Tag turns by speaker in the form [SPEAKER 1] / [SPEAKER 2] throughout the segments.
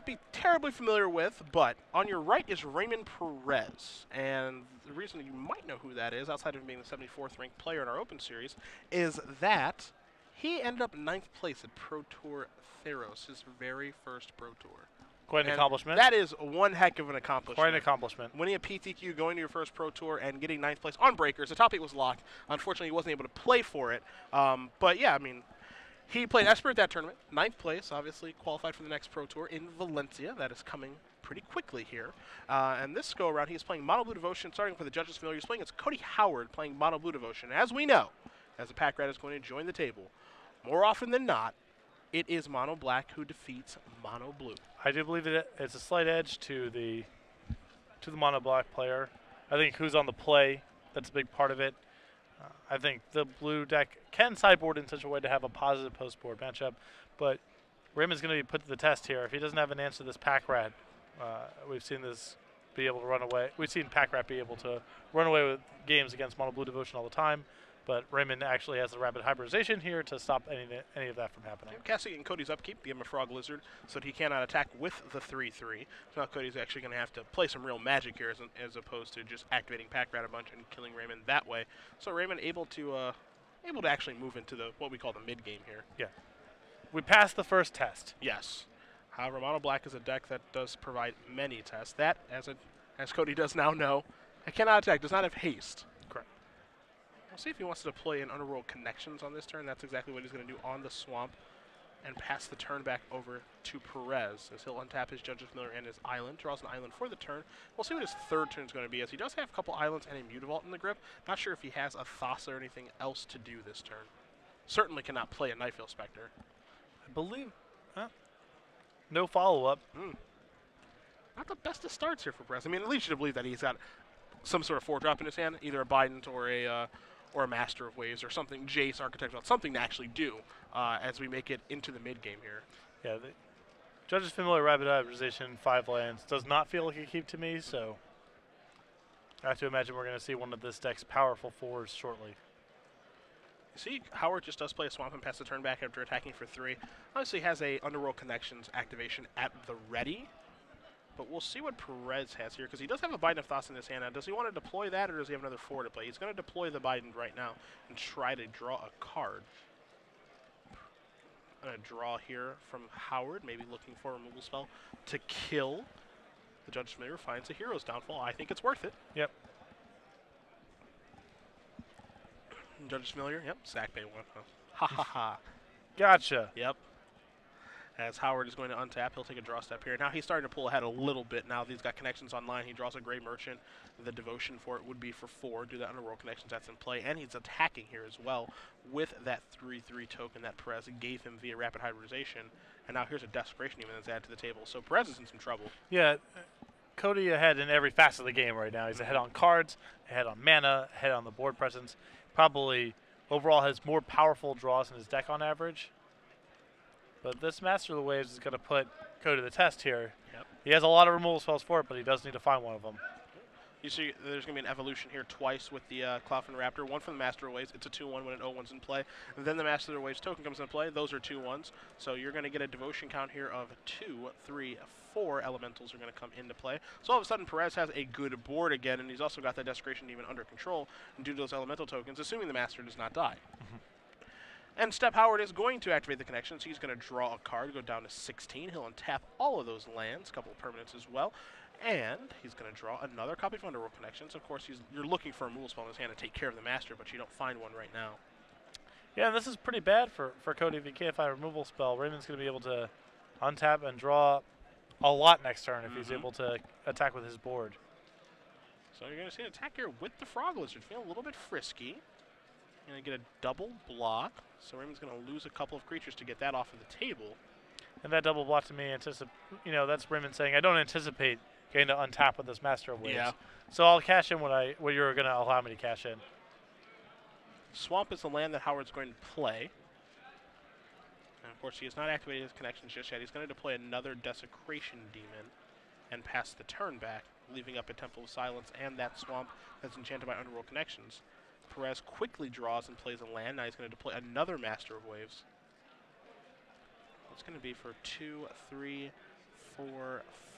[SPEAKER 1] be terribly familiar with, but on your right is Raymond Perez. And the reason you might know who that is, outside of being the 74th ranked player in our Open Series, is that he ended up 9th place at Pro Tour Theros, his very first Pro Tour.
[SPEAKER 2] Quite an
[SPEAKER 1] And
[SPEAKER 2] accomplishment.
[SPEAKER 1] that is one heck of an accomplishment.
[SPEAKER 2] Quite an accomplishment.
[SPEAKER 1] Winning a PTQ, going to your first Pro Tour, and getting 9th place on Breakers. The top 8 was locked. Unfortunately, he wasn't able to play for it. But yeah, I mean, he played Esper at that tournament. 9th place, obviously qualified for the next Pro Tour in Valencia. That is coming pretty quickly here. And this go around, he's playing Mono Blue Devotion. Starting for the judges familiar, he's playing against Cody Howard, playing Mono Blue Devotion. As we know, as the pack rat is going to join the table, more often than not, it is Mono Black who defeats Mono Blue.
[SPEAKER 2] I do believe that it's a slight edge to the Mono Black player. I think who's on the play, that's a big part of it. I think the blue deck can sideboard in such a way to have a positive post-board matchup, but Raymond's going to be put to the test here. If he doesn't have an answer to this pack rat, we've seen this be able to run away. We've seen pack rat be able to run away with games against Mono Blue Devotion all the time. But Raymond actually has the rapid hybridization here to stop any of that from happening.
[SPEAKER 1] Cassie and Cody's upkeep, give him a Frog Lizard so that he cannot attack with the 3/3. So now Cody's actually going to have to play some real magic here as opposed to just activating Pack Rat a bunch and killing Raymond that way. So Raymond able to actually move into what we call the mid game here.
[SPEAKER 2] Yeah, we passed the first test.
[SPEAKER 1] Yes. However, Mono Black is a deck that does provide many tests. That, as Cody does now know, it cannot attack, does not have haste. We'll see if he wants to deploy an Underworld Connections on this turn. That's exactly what he's going to do on the Swamp and pass the turn back over to Perez as he'll untap his Judge's Familiar and his Island, draws an Island for the turn. We'll see what his third turn is going to be, as he does have a couple Islands and a Mutavault in the grip. Not sure if he has a Thassa or anything else to do this turn. Certainly cannot play a Nightveil Spectre.
[SPEAKER 2] I believe no follow-up.
[SPEAKER 1] Not the best of starts here for Perez. I mean, at least you should believe that he's got some sort of 4-drop in his hand, either a Bident or a Master of Waves or something, Jace, Architect, something to actually do as we make it into the mid game here.
[SPEAKER 2] Yeah, the Judge's Familiar Rapid Hybridization, 5 lands, does not feel like a keep to me, so I have to imagine we're going to see one of this deck's powerful 4s shortly.
[SPEAKER 1] See, Howard just does play a Swamp and pass the turn back after attacking for 3. Obviously has a Underworld Connections activation at the ready. But we'll see what Perez has here, because he does have a Bident of Thoughts in his hand. Now, does he want to deploy that, or does he have another 4 to play? He's going to deploy the Bident right now and try to draw a card. A draw here from Howard, maybe looking for a removal spell to kill. The Judge's Familiar finds a Hero's Downfall. I think it's worth it.
[SPEAKER 2] Yep.
[SPEAKER 1] Judge's Familiar, yep, sack bay 1. Ha ha ha.
[SPEAKER 2] Gotcha.
[SPEAKER 1] Yep. As Howard is going to untap, he'll take a draw step here. Now he's starting to pull ahead a little bit now that he's got connections online. He draws a Gray Merchant. The devotion for it would be for 4. Do that Underworld Connections, that's in play. And he's attacking here as well with that 3/3 token that Perez gave him via Rapid Hybridization. And now here's a Desperation even that's added to the table. So Perez is in some trouble.
[SPEAKER 2] Yeah, Cody ahead in every facet of the game right now. He's ahead on cards, ahead on mana, ahead on the board presence. Probably overall has more powerful draws in his deck on average. But this Master of the Waves is going to put Cody to the test here.
[SPEAKER 1] Yep.
[SPEAKER 2] He has a lot of removal spells for it, but he does need to find one of them.
[SPEAKER 1] You see there's going to be an evolution here twice with the Cloudfin Raptor. One from the Master of Waves. It's a 2-1 when an 0-1's in play. And then the Master of the Waves token comes into play. Those are 2-1s. So you're going to get a devotion count here of 2, 3, 4 elementals are going to come into play. So all of a sudden Perez has a good board again, and he's also got that Desecration Demon under control. And due to those elemental tokens, assuming the Master does not die. And Step Howard is going to activate the connection, so he's going to draw a card, go down to 16. He'll untap all of those lands, a couple of permanents as well. And he's going to draw another copy of Underworld Connections. Of course, you're looking for a removal spell in his hand to take care of the Master, but you don't find one right now.
[SPEAKER 2] Yeah, and this is pretty bad for Cody if he can't find a removal spell. Raymond's going to be able to untap and draw a lot next turn if he's able to attack with his board.
[SPEAKER 1] So you're going to see an attack here with the Frog Lizard. Feeling a little bit frisky. Going to get a double block. So Raymond's going to lose a couple of creatures to get that off of the table.
[SPEAKER 2] And that double block to me, that's Raymond saying, I don't anticipate getting to untap with this Master of Waves.
[SPEAKER 1] Yeah.
[SPEAKER 2] So I'll cash in what you're going to allow me to cash in.
[SPEAKER 1] Swamp is the land that Howard's going to play. And of course, he has not activated his connections just yet. He's going to deploy another Desecration Demon and pass the turn back, leaving up a Temple of Silence and that Swamp that's enchanted by Underworld Connections. Perez quickly draws and plays a land. Now he's going to deploy another Master of Waves. It's going to be for 2, 3, 4,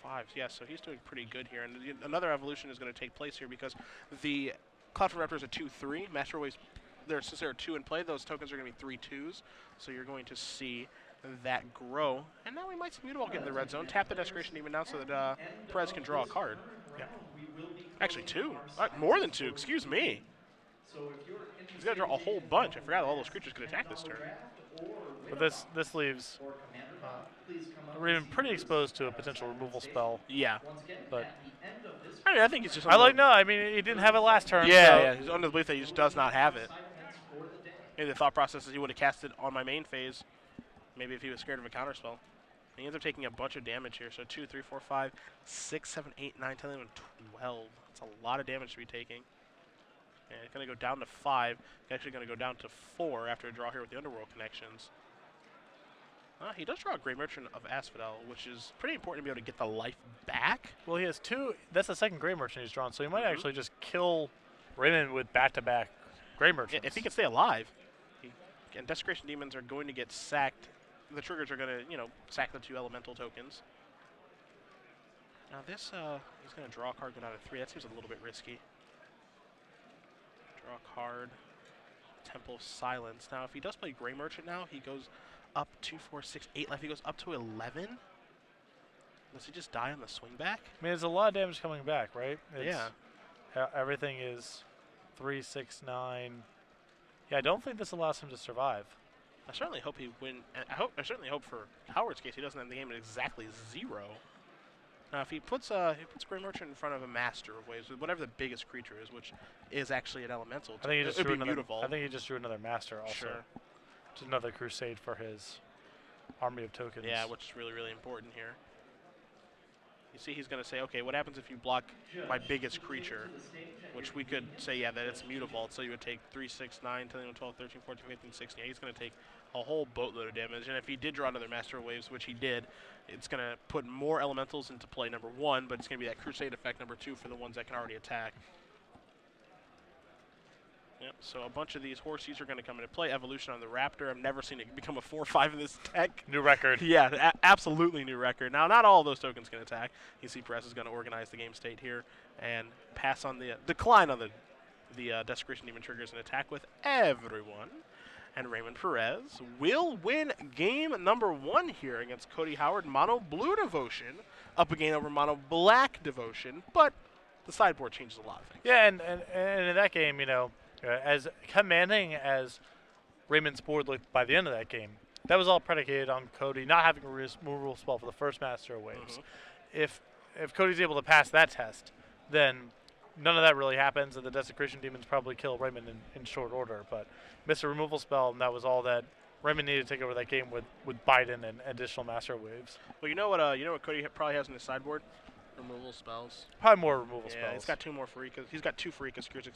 [SPEAKER 1] 5. Yeah, so he's doing pretty good here. And another evolution is going to take place here because the Cloud Raptor is a 2-3. Master Waves, since there are 2 in play, those tokens are going to be 3 2s. So you're going to see that grow. And now we might see Mutable get in the red zone. Tap the Desecration Demon now so that Perez can draw a card.
[SPEAKER 2] Yeah.
[SPEAKER 1] Actually 2. More than 2, excuse me. He's going to draw a whole bunch. I forgot all those creatures could attack this turn.
[SPEAKER 2] But this leaves Raymond pretty exposed to a potential removal spell.
[SPEAKER 1] Yeah.
[SPEAKER 2] But
[SPEAKER 1] I mean, I think he's just.
[SPEAKER 2] I mean, he didn't have it last turn.
[SPEAKER 1] Yeah,
[SPEAKER 2] so.
[SPEAKER 1] yeah. He's under the belief that he just does not have it. Maybe the thought process is he would have cast it on my main phase. Maybe if he was scared of a counterspell. He ends up taking a bunch of damage here. So 2, 3, 4, 5, 6, 7, 8, 9, 10, 11, 12. That's a lot of damage to be taking. And it's going to go down to 5. It's actually going to go down to 4 after a draw here with the Underworld connections. He does draw a Grey Merchant of Asphodel, which is pretty important to be able to get the life back.
[SPEAKER 2] Well, he has 2. That's the second Grey Merchant he's drawn, so he might actually just kill Raymond with back-to-back Grey Merchants.
[SPEAKER 1] Yeah, if he can stay alive. And Desecration Demons are going to get sacked. The triggers are going to, sack the 2 elemental tokens. Now this, he's going to draw a card, go down to 3. That seems a little bit risky. Draw a card. Temple of Silence. Now, if he does play Grey Merchant now, he goes up 2, 4, 6, 8 life. He goes up to 11. Does he just die on the swing back?
[SPEAKER 2] I mean, there's a lot of damage coming back, right?
[SPEAKER 1] Yeah.
[SPEAKER 2] Everything is 3, 6, 9. Yeah, I don't think this allows him to survive.
[SPEAKER 1] I certainly hope he win. I certainly hope for Howard's case he doesn't end the game at exactly 0. Now, if he puts Grey Merchant in front of a Master of Waves, whatever the biggest creature is, which is actually an elemental,
[SPEAKER 2] I think he just drew another.
[SPEAKER 1] Mutable.
[SPEAKER 2] I think he just drew another Master also.
[SPEAKER 1] Sure.
[SPEAKER 2] Just another crusade for his army of tokens.
[SPEAKER 1] Yeah, which is really, really important here. You see, he's going to say, okay, what happens if you block my biggest creature? Which we could say, yeah, that it's mutable. So you would take 3, 6, 9, 10, 11, 12, 13, 14, 15, 16. Yeah, he's going to take a whole boatload of damage. And if he did draw another Master of Waves, which he did, it's going to put more elementals into play, number 1, but it's going to be that Crusade effect, number 2, for the ones that can already attack. Yep, so a bunch of these horsies are going to come into play. Evolution on the Raptor. I've never seen it become a 4-5 in this deck.
[SPEAKER 2] New record.
[SPEAKER 1] Yeah, absolutely new record. Now, not all of those tokens can attack. You see Perez is going to organize the game state here and pass on the decline on the Desecration Demon triggers and attack with everyone. And Raymond Perez will win game number 1 here against Cody Howard. Mono Blue Devotion up again over Mono Black Devotion, but the sideboard changes a lot of things.
[SPEAKER 2] Yeah, and in that game, as commanding as Raymond's board looked by the end of that game, that was all predicated on Cody not having a removal spell for the first Master of Waves. If Cody's able to pass that test, then none of that really happens, and the Desecration Demons probably kill Raymond in short order. But missed a removal spell, and that was all that Raymond needed to take over that game with Biden and additional Master of Waves.
[SPEAKER 1] Well, you know what Cody probably has in his sideboard? Removal spells.
[SPEAKER 2] Probably more removal spells.
[SPEAKER 1] Yeah, he's got 2 more Pharika. He's got 2 Pharika Skewers,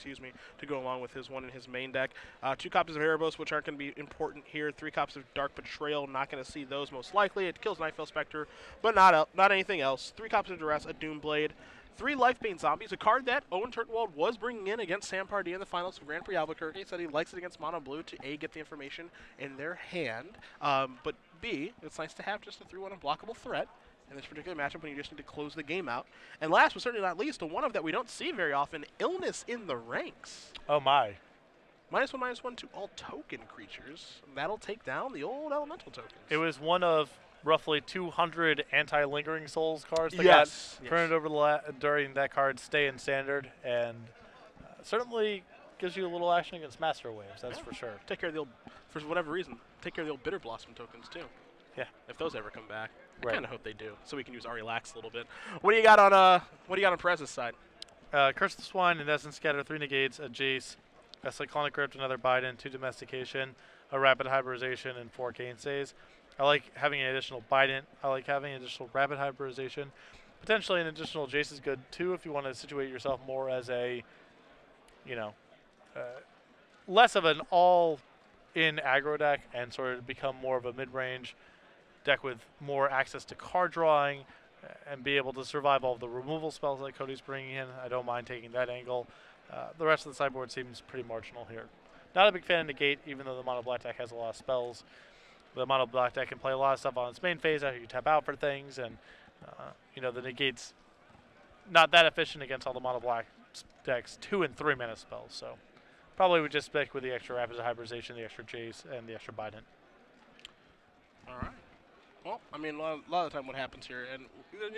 [SPEAKER 1] to go along with his one in his main deck. 2 copies of Erebos, which aren't going to be important here. 3 copies of Dark Betrayal, not going to see those most likely. It kills Nightfell Spectre, but not anything else. 3 copies of Duress, a Doomblade. 3 Lifebane Zombies, a card that Owen Turtenwald was bringing in against Sam Pardee in the finals of Grand Prix Albuquerque. He said he likes it against Mono Blue to A, get the information in their hand, but B, it's nice to have just a 3-1 unblockable threat in this particular matchup when you just need to close the game out. And last but certainly not least, a one of that we don't see very often, Illness in the Ranks.
[SPEAKER 2] Oh my.
[SPEAKER 1] -1/-1 to all token creatures. That'll take down the old elemental tokens.
[SPEAKER 2] It was one of roughly 200 anti-lingering souls cards that got printed over during that card's stay in standard, and certainly gives you a little action against Master Waves, that's for sure.
[SPEAKER 1] Take care of the old, for whatever reason, take care of the old Bitter Blossom tokens too.
[SPEAKER 2] Yeah.
[SPEAKER 1] If those ever come back.
[SPEAKER 2] Right.
[SPEAKER 1] I kind of hope they do, so we can use Ari Lax a little bit. What do you got on Perez's side?
[SPEAKER 2] Curse of the Swine, Indescent Scatter, 3 negates, a Jace, a Cyclonic Rift, another Biden, 2 Domestication, a Rapid Hybridization, and 4 Gainstays. I like having an additional Biden. I like having an additional Rapid Hybridization. Potentially an additional Jace is good too if you want to situate yourself more as a, less of an all-in aggro deck and sort of become more of a mid-range deck with more access to card drawing and be able to survive all of the removal spells that Cody's bringing in. I don't mind taking that angle. The rest of the sideboard seems pretty marginal here. Not a big fan of Negate, even though the Mono Black deck has a lot of spells. The Mono Black deck can play a lot of stuff on its main phase after you tap out for things, and You know, the negate's not that efficient against all the mono black decks 2 and 3 mana spells. So probably would just stick with the extra Rapid Hybridization, the extra Jace, and the extra Bident.
[SPEAKER 1] All right. Well, I mean, a lot of the time what happens here, and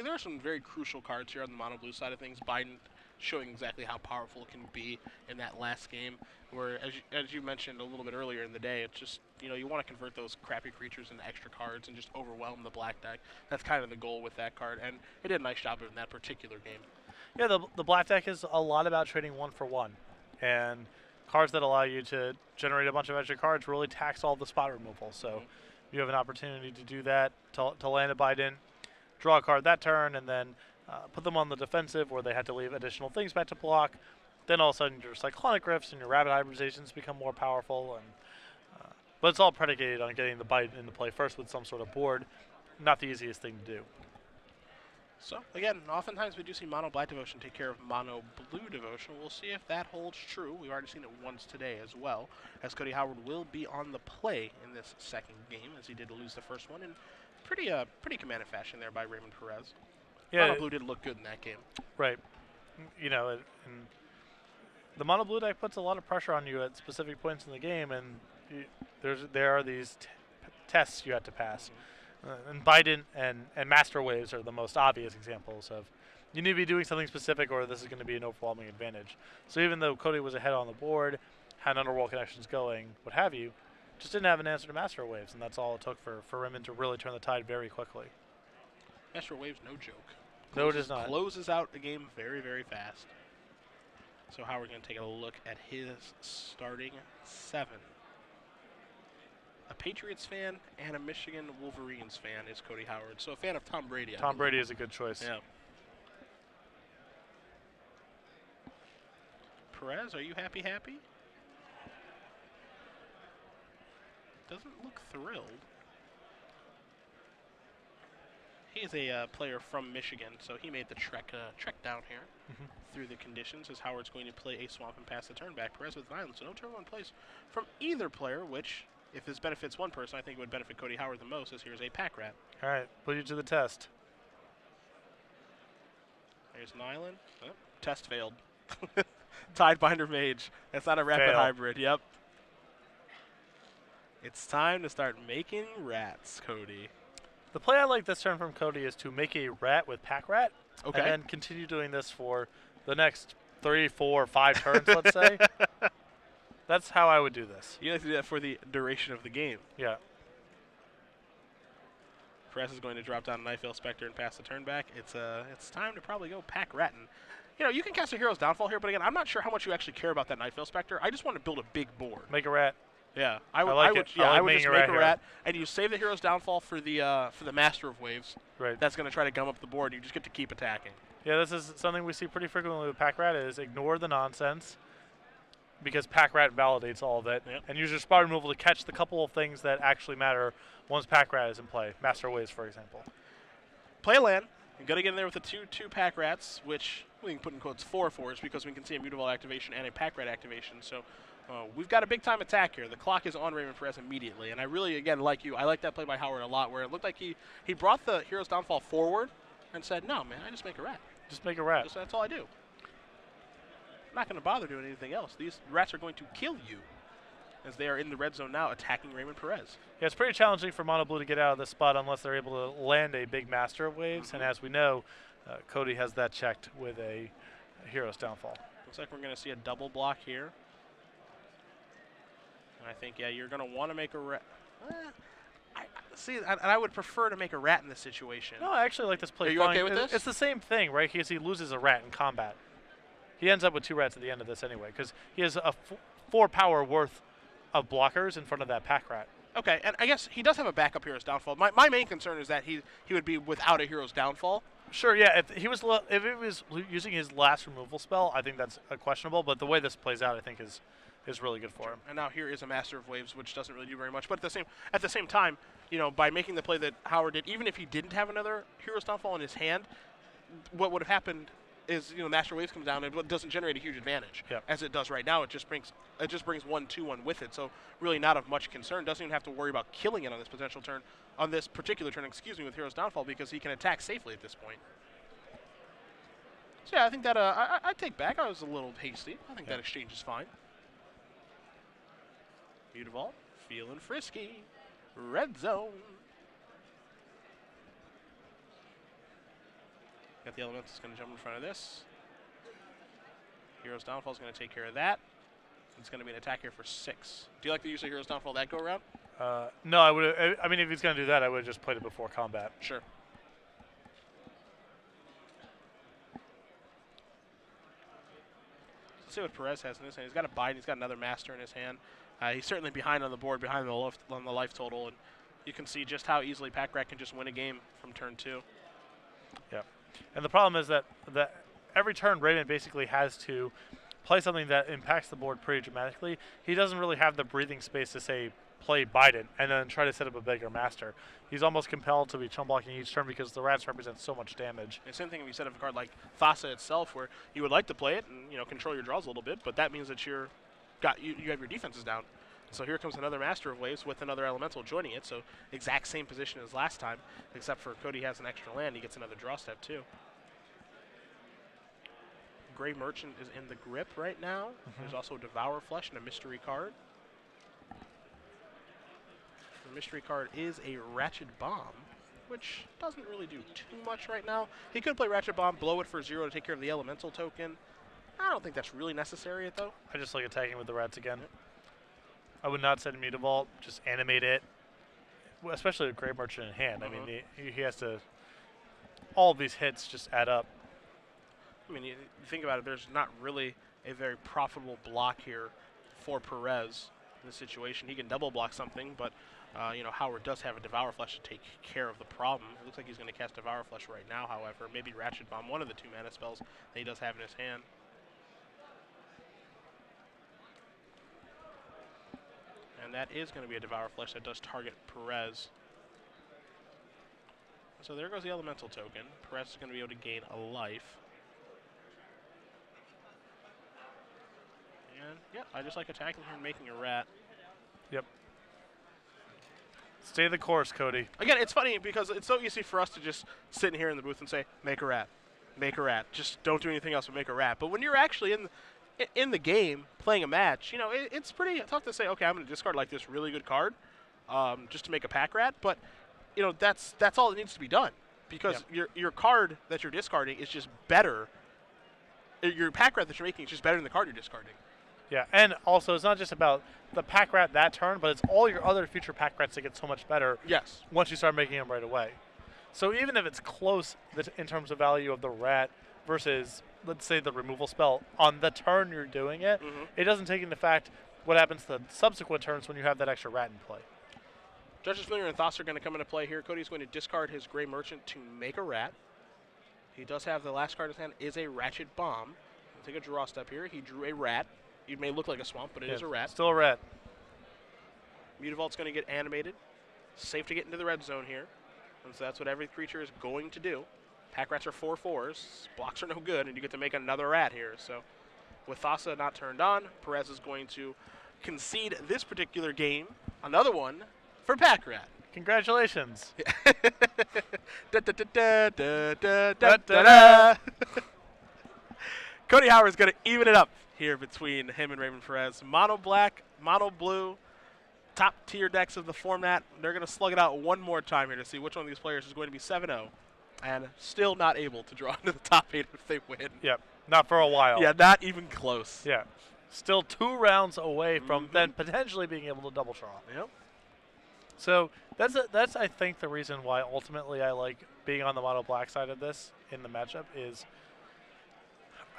[SPEAKER 1] there are some very crucial cards here on the mono blue side of things. Biden showing exactly how powerful it can be in that last game, where, as you mentioned a little bit earlier in the day, it's just, you know, you want to convert those crappy creatures into extra cards and just overwhelm the black deck. That's kind of the goal with that card, and it did a nice job in that particular game.
[SPEAKER 2] Yeah, the black deck is a lot about trading 1 for 1, and cards that allow you to generate a bunch of extra cards really tax all the spot removal. So you have an opportunity to do that, to land a Biden, draw a card that turn, and then put them on the defensive where they had to leave additional things back to block. Then all of a sudden your Cyclonic Rifts and your Rapid Hybridizations become more powerful. And but it's all predicated on getting the Biden into play first with some sort of board. Not the easiest thing to do.
[SPEAKER 1] So, again, oftentimes we do see mono black devotion take care of mono blue devotion. We'll see if that holds true. We've already seen it once today as well, as Cody Howard will be on the play in this second game, as he did lose the first one in pretty commanding fashion there by Raymond Perez.
[SPEAKER 2] Yeah,
[SPEAKER 1] mono blue did look good in that game.
[SPEAKER 2] Right. You know, and the mono blue deck puts a lot of pressure on you at specific points in the game, and there are these tests you have to pass. And Biden and Master Waves are the most obvious examples of you need to be doing something specific or this is going to be an overwhelming advantage. So even though Cody was ahead on the board, had underworld connections going, what have you, just didn't have an answer to Master Waves, and that's all it took for Raymond to really turn the tide very quickly.
[SPEAKER 1] Master Waves, no joke.
[SPEAKER 2] No, it is not.
[SPEAKER 1] Closes out the game very, very fast. So Howard's going to take a look at his starting 7. A Patriots fan and a Michigan Wolverines fan is Cody Howard. So a fan of Tom Brady.
[SPEAKER 2] Tom Brady is a good choice.
[SPEAKER 1] Yeah. Perez, are you happy? Doesn't look thrilled. He is a player from Michigan, so he made the trek down here through the conditions, as Howard's going to play a swamp and pass the turn back. Perez with an island, so no turn 1 plays from either player, which, if this benefits one person, I think it would benefit Cody Howard the most, as here's a pack rat.
[SPEAKER 2] All right, put you to the test.
[SPEAKER 1] There's an island. Oh, test failed. Tidebinder Mage. That's not a rapid hybrid. Yep. It's time to start making rats, Cody.
[SPEAKER 2] The play I like this turn from Cody is to make a rat with pack rat.
[SPEAKER 1] Okay.
[SPEAKER 2] And then continue doing this for the next 3, 4, 5 turns, let's say. That's how I would do this.
[SPEAKER 1] You have to do that for the duration of the game.
[SPEAKER 2] Yeah.
[SPEAKER 1] Perez is going to drop down a Nightveil Spectre and pass the turn back. It's time to probably go pack Ratton. You know, you can cast a Hero's Downfall here, but again, I'm not sure how much you actually care about that Nightveil Spectre. I just want to build a big board.
[SPEAKER 2] Make a rat.
[SPEAKER 1] Yeah, I would just make a rat, and you save the Hero's Downfall for the Master of Waves.
[SPEAKER 2] Right.
[SPEAKER 1] That's going to try to gum up the board. You just get to keep attacking.
[SPEAKER 2] Yeah, this is something we see pretty frequently with pack rat is ignore the nonsense, because pack rat validates all of it, and use your spot removal to catch the couple of things that actually matter once pack rat is in play. Master Waves, for example.
[SPEAKER 1] Play a land. You're going to get in there with the two pack rats, which we can put in quotes 4/4s because we can see a mutable activation and a pack rat activation. So we've got a big time attack here. The clock is on Raymond Perez immediately, and I really, again, like you, I like that play by Howard a lot, where it looked like he brought the Hero's Downfall forward and said, no, man, I just make a rat.
[SPEAKER 2] Just make a rat.
[SPEAKER 1] That's all I do. I'm not going to bother doing anything else. These rats are going to kill you, as they are in the red zone now attacking Raymond Perez.
[SPEAKER 2] Yeah, it's pretty challenging for Mono Blue to get out of this spot unless they're able to land a big Master of Waves, and as we know, Cody has that checked with a Hero's Downfall.
[SPEAKER 1] Looks like we're going to see a double block here. And I think, yeah, you're going to want to make a rat. I would prefer to make a rat in this situation.
[SPEAKER 2] No, I actually like this play.
[SPEAKER 1] Are you okay with this?
[SPEAKER 2] It's the same thing, right? Because he loses a rat in combat. He ends up with 2 rats at the end of this anyway, because he has a 4 power worth of blockers in front of that pack rat.
[SPEAKER 1] Okay, and I guess he does have a backup Hero's Downfall. My main concern is that he would be without a Hero's Downfall.
[SPEAKER 2] Sure, yeah. If he was using his last removal spell, I think that's questionable. But the way this plays out, I think is really good for him.
[SPEAKER 1] And now here is a Master of Waves, which doesn't really do very much. But at the same time, you know, by making the play that Howard did, even if he didn't have another Hero's Downfall in his hand, what would have happened Master Waves comes down and it doesn't generate a huge advantage as it does right now. It just brings 1/2/1 with it. So really not of much concern. Doesn't even have to worry about killing it on this particular turn, with Hero's Downfall, because he can attack safely at this point. So yeah, I think that I take back. I was a little hasty. I think that exchange is fine. Mutavault, feeling frisky. Red zone. Got the Elemental is going to jump in front of this. Hero's Downfall is going to take care of that. It's going to be an attack here for 6. Do you like the use of Hero's Downfall that go around?
[SPEAKER 2] No, I would. I mean, if he's going to do that, I would have just played it before combat.
[SPEAKER 1] Sure. Let's see what Perez has in his hand. He's got a Biden. He's got another Master in his hand. He's certainly behind on the board, behind on the life total, and you can see just how easily Pack Rat can just win a game from turn 2.
[SPEAKER 2] Yeah, and the problem is that every turn Raymond basically has to play something that impacts the board pretty dramatically. He doesn't really have the breathing space to say play Biden and then try to set up a bigger Master. He's almost compelled to be chum blocking each turn because the rats represent so much damage.
[SPEAKER 1] And same thing if you set up a card like Thassa itself, where you would like to play it and control your draws a little bit, but that means that you have your defenses down. So here comes another Master of Waves with another Elemental joining it. So exact same position as last time, except for Cody has an extra land. He gets another draw step too. Gray Merchant is in the grip right now. There's also a Devour Flesh and a mystery card. The mystery card is a Ratchet Bomb, which doesn't really do too much right now. He could play Ratchet Bomb, blow it for 0 to take care of the Elemental token. I don't think that's really necessary, though.
[SPEAKER 2] I just like attacking with the rats again. Yep. I would not send Mutavault, just animate it, especially with Gray Merchant in hand. I mean, he has to, all of these hits just add up.
[SPEAKER 1] I mean, you think about it, there's not really a very profitable block here for Perez in this situation. He can double block something, but, Howard does have a Devour Flesh to take care of the problem. It looks like he's going to cast Devour Flesh right now, however. Maybe Ratchet Bomb, one of the 2 mana spells that he does have in his hand. And that is going to be a Devour Flesh that does target Perez. So there goes the Elemental token. Perez is going to be able to gain a life. And, yeah, I just like attacking here and making a rat.
[SPEAKER 2] Yep. Stay the course, Cody.
[SPEAKER 1] Again, it's funny because it's so easy for us to just sit in here in the booth and say, make a rat. Make a rat. Just don't do anything else but make a rat. But when you're actually in the game playing a match, it's pretty tough to say, okay, I'm going to discard like this really good card just to make a pack rat. But, that's all that needs to be done because your card that you're discarding is just better. Your pack rat that you're making is just better than the card you're discarding.
[SPEAKER 2] Yeah, and also it's not just about the pack rat that turn, but it's all your other future pack rats that get so much better once you start making them right away. So even if it's close in terms of value of the rat versus, let's say, the removal spell, on the turn you're doing it, it doesn't take into fact what happens to the subsequent turns when you have that extra rat in play.
[SPEAKER 1] Judge's Familiar and Thassa are going to come into play here. Cody's going to discard his Gray Merchant to make a rat. He does have the last card in his hand is a Ratchet Bomb. He'll take a draw step here. He drew a rat. It may look like a swamp, but it is a rat.
[SPEAKER 2] Still a rat.
[SPEAKER 1] Mutavault's going to get animated. Safe to get into the red zone here. And so that's what every creature is going to do. Pack rats are 4/4s. Blocks are no good, and you get to make another rat here. So with Thassa not turned on, Perez is going to concede this particular game. Another one for Pack Rat.
[SPEAKER 2] Congratulations.
[SPEAKER 1] Cody Howard's going to even it up here between him and Raymond Perez. Mono black, mono blue, top tier decks of the format. They're going to slug it out one more time here to see which one of these players is going to be 7-0 and still not able to draw into the top 8 if they win.
[SPEAKER 2] Yep, not for a while.
[SPEAKER 1] Yeah, not even close.
[SPEAKER 2] Yeah, still 2 rounds away from then potentially being able to double draw.
[SPEAKER 1] Yep.
[SPEAKER 2] So that's I think the reason why ultimately I like being on the mono black side of this in the matchup is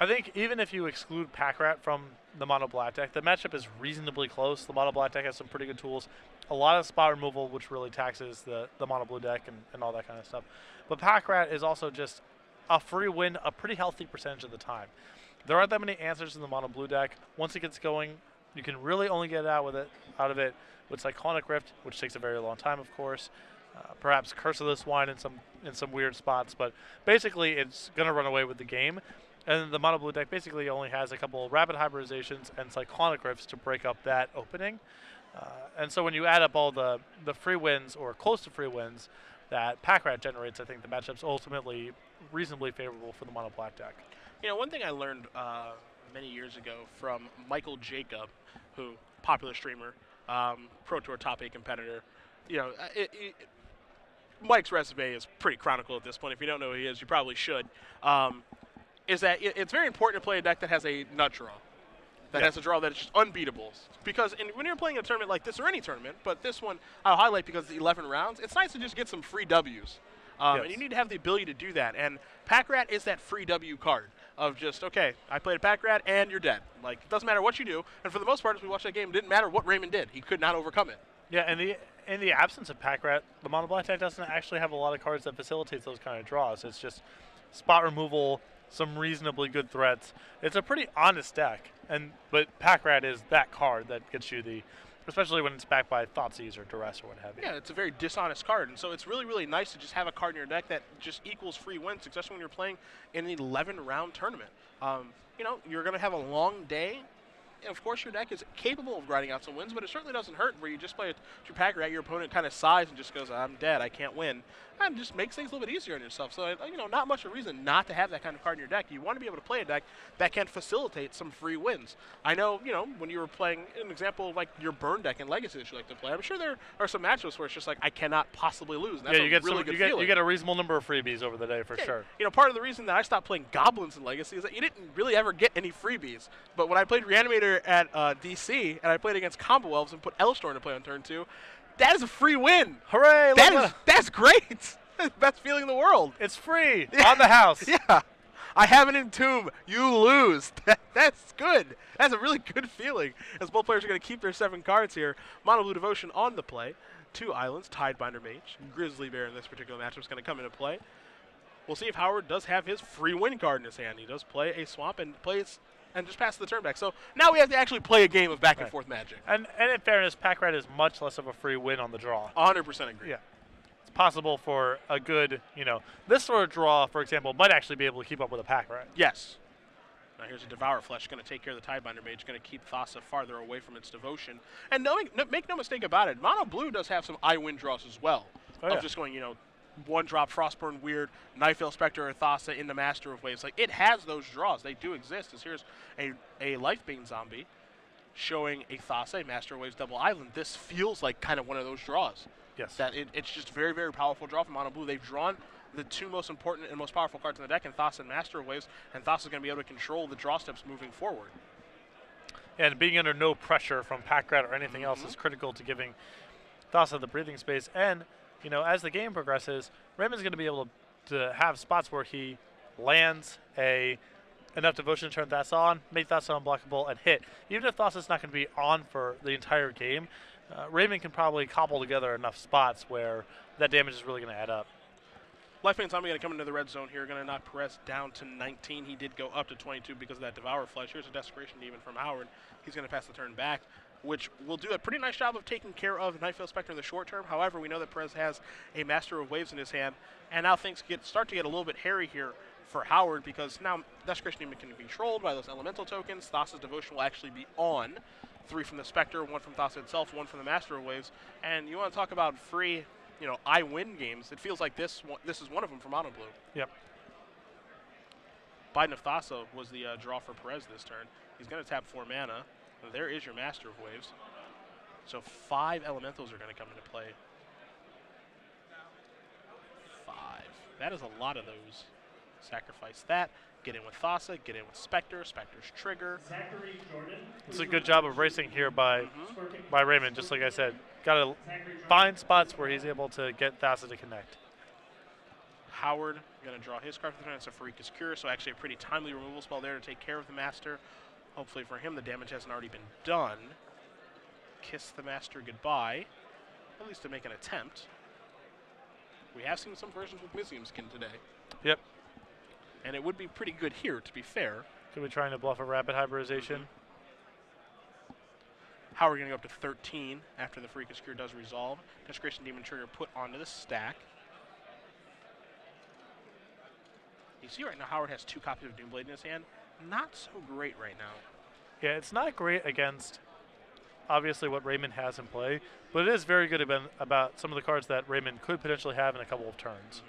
[SPEAKER 2] I think even if you exclude Pack Rat from the mono black deck, the matchup is reasonably close. The mono black deck has some pretty good tools. A lot of spot removal, which really taxes the mono blue deck and all that kind of stuff. But Pack Rat is also just a free win a pretty healthy percentage of the time. There aren't that many answers in the mono blue deck. Once it gets going, you can really only get out of it with Cyclonic Rift, which takes a very long time, of course. Perhaps Curse of the Swine in some weird spots, but basically it's going to run away with the game. And the mono blue deck basically only has a couple rapid hybridizations and cyclonic rifts to break up that opening. And so when you add up all the free wins or close to free wins that Pack Rat generates, I think the matchup's ultimately reasonably favorable for the mono black deck.
[SPEAKER 1] You know, one thing I learned many years ago from Michael Jacob, who popular streamer, Pro Tour top 8 competitor. You know, Mike's resume is pretty chronicle at this point. If you don't know who he is, you probably should. Is that it's very important to play a deck that has a nut draw, that has a draw that is just unbeatable. Because when you're playing a tournament like this, or any tournament, but this one I'll highlight because it's 11 rounds, it's nice to just get some free Ws. And you need to have the ability to do that. And Pack Rat is that free W card of just, okay, I played a Pack Rat and you're dead. Like, it doesn't matter what you do. And for the most part, as we watched that game, it didn't matter what Raymond did. He could not overcome it.
[SPEAKER 2] Yeah, and in the absence of Pack Rat, the mono black deck doesn't actually have a lot of cards that facilitates those kind of draws. It's just spot removal, some reasonably good threats. It's a pretty honest deck, but Pack Rat is that card that gets you the, especially when it's backed by Thoughtseize or Duress or what have you.
[SPEAKER 1] Yeah, it's a very dishonest card, and so it's really, really nice to just have a card in your deck that just equals free wins, especially when you're playing in an 11-round tournament. You know, you're going to have a long day. Of course, your deck is capable of grinding out some wins, but it certainly doesn't hurt where you just play your Pack Rat, your opponent kind of sighs and just goes, I'm dead, I can't win. And just makes things a little bit easier on yourself. So, you know, not much of a reason not to have that kind of card in your deck. You want to be able to play a deck that can facilitate some free wins. I know, you know, when you were playing an example of like your burn deck in Legacy that you like to play, I'm sure there are some matchups where it's just like, I cannot possibly lose. And that's
[SPEAKER 2] you get
[SPEAKER 1] really good feeling.
[SPEAKER 2] You get a reasonable number of freebies over the day for sure.
[SPEAKER 1] You know, part of the reason that I stopped playing Goblins in Legacy is that you didn't really ever get any freebies. But when I played Reanimator at DC and I played against Combo Elves and put Elstorm to play on turn 2, that is a free win.
[SPEAKER 2] Hooray!
[SPEAKER 1] That's great. Best feeling in the world.
[SPEAKER 2] It's free on the house.
[SPEAKER 1] Yeah. I have an Entomb. You lose. That's good. That's a really good feeling. As both players are going to keep their 7 cards here. Mono Blue Devotion on the play. 2 islands. Tidebinder Mage. Grizzly Bear in this particular matchup is going to come into play. We'll see if Howard does have his free win card in his hand. He does play a swamp and plays and just passes the turn back. So now we have to actually play a game of back and forth Magic.
[SPEAKER 2] And in fairness, Pack Rat is much less of a free win on the draw.
[SPEAKER 1] 100% agree.
[SPEAKER 2] Yeah. Possible for a good, you know, this sort of draw, for example, might actually be able to keep up with a Pack Rat.
[SPEAKER 1] Yes. Now here's a Devour Flesh, going to take care of the Tidebinder Mage, going to keep Thassa farther away from its devotion. And make no mistake about it, Mono Blue does have some I-win draws as well. Of just going, you know, 1-drop Frostburn Weird, Nightveil Spectre or Thassa in the Master of Waves. Like, it has those draws. They do exist. As here's a Lifebane Zombie showing a Thassa, a Master of Waves double island. This feels like kind of one of those draws.
[SPEAKER 2] Yes.
[SPEAKER 1] That it's just very, very powerful draw from Mono Blue. They've drawn the 2 most important and most powerful cards in the deck, in Thassa and Master of Waves, and Thassa's going to be able to control the draw steps moving forward.
[SPEAKER 2] And being under no pressure from Pack Rat or anything else is critical to giving Thassa the breathing space. And, you know, as the game progresses, Raymond's going to be able to have spots where he lands enough devotion to turn Thassa on, make Thassa unblockable, and hit. Even if Thassa's not going to be on for the entire game, Raymond can probably cobble together enough spots where that damage is really going to add up.
[SPEAKER 1] Lifebane Zombie going to come into the red zone here, going to knock Perez down to 19. He did go up to 22 because of that Devour Flesh. Here's a Desecration Demon from Howard. He's going to pass the turn back, which will do a pretty nice job of taking care of Nightveil Spectre in the short term. However, we know that Perez has a Master of Waves in his hand, and now things start to get a little bit hairy here for Howard, because now Desecration Demon can be controlled by those elemental tokens. Thassa's Devotion will actually be on. 3 from the Spectre, 1 from Thassa itself, 1 from the Master of Waves. And you want to talk about free, you know, I-win games. It feels like this is one of them for Mono Blue.
[SPEAKER 2] Yep.
[SPEAKER 1] Biden of Thassa was the draw for Perez this turn. He's going to tap 4 mana. And there is your Master of Waves. So 5 elementals are going to come into play. 5. That is a lot of those. Sacrifice that. Get in with Thassa, get in with Spectre, Spectre's trigger.
[SPEAKER 2] It's a good job of racing here by Raymond, just like I said. Got to find spots where he's able to get Thassa to connect.
[SPEAKER 1] Howard going to draw his card for the turn. It's a Farika's Cure, so actually a pretty timely removal spell there to take care of the Master. Hopefully for him the damage hasn't already been done. Kiss the Master goodbye, at least to make an attempt. We have seen some versions with Museum Skin today.
[SPEAKER 2] Yep.
[SPEAKER 1] And it would be pretty good here, to be fair.
[SPEAKER 2] Could be trying to bluff a rapid hybridization.
[SPEAKER 1] Howard going to go up to 13 after the Farika's Cure does resolve. Desecration Demon trigger put onto the stack. He You see right now Howard has 2 copies of Doomblade in his hand. Not so great right now.
[SPEAKER 2] Yeah, it's not great against obviously what Raymond has in play, but it is very good about some of the cards that Raymond could potentially have in a couple of turns.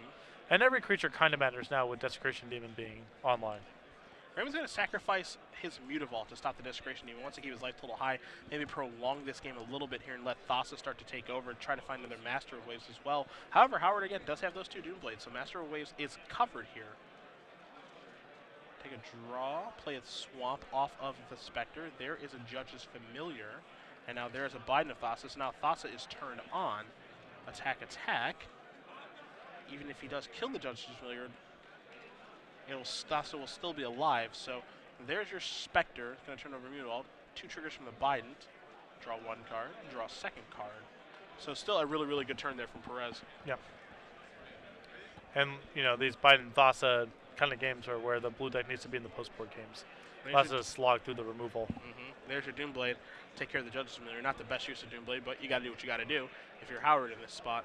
[SPEAKER 2] And every creature kind of matters now with Desecration Demon being online.
[SPEAKER 1] Raymond's going to sacrifice his Mutavault to stop the Desecration Demon. Wants to keep his life total high, maybe prolong this game a little bit here and let Thassa start to take over and try to find another Master of Waves as well. However, Howard, again, does have those 2 Doomblades, so Master of Waves is covered here. Take a draw, play a Swamp off of the Spectre. There is a Judge's Familiar, and now there's a Biden of Thassa. So now Thassa is turned on. Attack, attack. Even if he does kill the Judge's Familiar, Thassa will still be alive. So there's your Spectre. It's going to turn over Mutavault. 2 triggers from the Biden. Draw 1 card, draw a 2nd card. So still a really, really good turn there from Perez.
[SPEAKER 2] Yep. And, you know, these Biden Thassa kind of games are where the blue deck needs to be in the post-board games. Lots of slog through the removal.
[SPEAKER 1] There's your Doomblade. Take care of the Judge's Familiar. Not the best use of Doomblade, but you got to do what you got to do if you're Howard in this spot.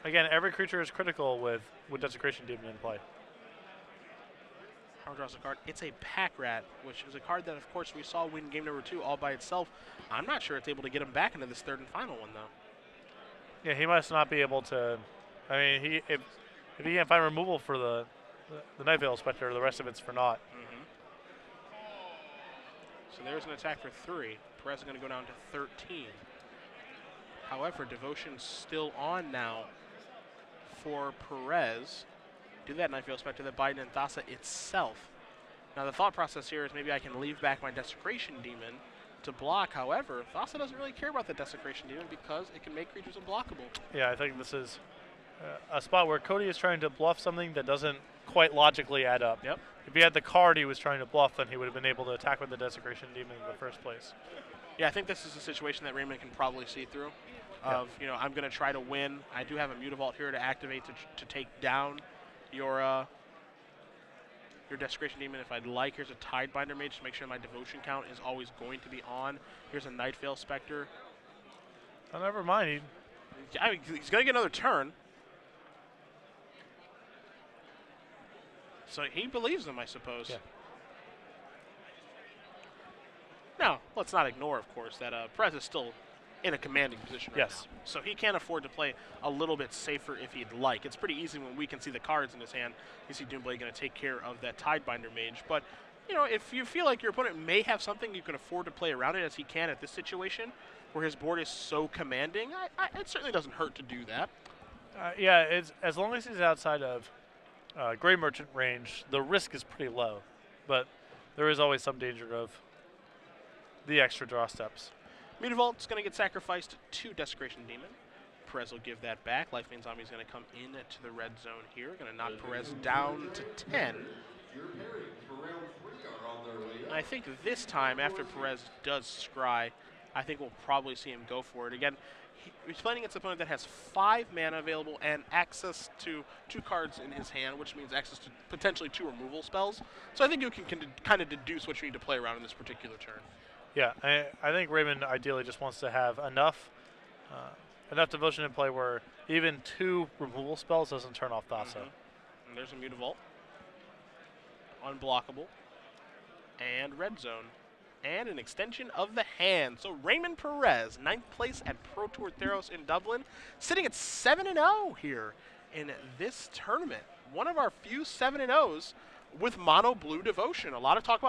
[SPEAKER 2] Again, every creature is critical with Desecration Demon in play.
[SPEAKER 1] Howard draws a card. It's a Pack Rat, which is a card that, of course, we saw win game number 2 all by itself. I'm not sure it's able to get him back into this 3rd and final one, though.
[SPEAKER 2] Yeah, he must not be able to. I mean, if he can't find removal for the Night Veil Spectre, the rest of it's for naught.
[SPEAKER 1] So there's an attack for 3. Perez is going to go down to 13. However, Devotion's still on now for Perez. Do that Night Veil Spectre, that Biden and Thassa itself. Now the thought process here is maybe I can leave back my Desecration Demon to block. However, Thassa doesn't really care about the Desecration Demon because it can make creatures unblockable.
[SPEAKER 2] Yeah, I think this is a spot where Cody is trying to bluff something that doesn't quite logically add up.
[SPEAKER 1] Yep.
[SPEAKER 2] If he had the card he was trying to bluff, then he would have been able to attack with the Desecration Demon in the first place.
[SPEAKER 1] Yeah, I think this is a situation that Raymond can probably see through. You know, I'm going to try to win. I do have a Mutavault here to activate to take down your Desecration Demon if I'd like. Here's a Tidebinder Mage to make sure my Devotion count is always going to be on. Here's a Night Veil Spectre.
[SPEAKER 2] Oh, never mind.
[SPEAKER 1] I mean, he's going to get another turn. So he believes him, I suppose.
[SPEAKER 2] Yeah.
[SPEAKER 1] Now, let's not ignore, of course, that Perez is still in a commanding position right now. So he can afford to play a little bit safer if he'd like. It's pretty easy when we can see the cards in his hand. You see Doomblade going to take care of that Tidebinder Mage. But, you know, if you feel like your opponent may have something, you can afford to play around it as he can at this situation where his board is so commanding. It certainly doesn't hurt to do that.
[SPEAKER 2] Yeah, it's, as long as he's outside of Gray Merchant range, the risk is pretty low. But there is always some danger of the extra draw steps.
[SPEAKER 1] Mutavault's going to get sacrificed to Desecration Demon. Perez will give that back. Life Main Zombie is going to come into the red zone here. Going to knock Perez down to 10. And I think this time, after Perez does scry, I think we'll probably see him go for it. Again, he's playing against an opponent that has 5 mana available and access to 2 cards in his hand, which means access to potentially 2 removal spells. So I think you can kind of deduce what you need to play around in this particular turn.
[SPEAKER 2] Yeah, I think Raymond ideally just wants to have enough Devotion in play where even 2 removal spells doesn't turn off Thassa.
[SPEAKER 1] And there's a Mutavault. Unblockable. And red zone. And an extension of the hand. So Raymond Perez, 9th place at Pro Tour Theros in Dublin, sitting at 7-0 here in this tournament. One of our few 7-0s with mono blue Devotion. A lot of talk about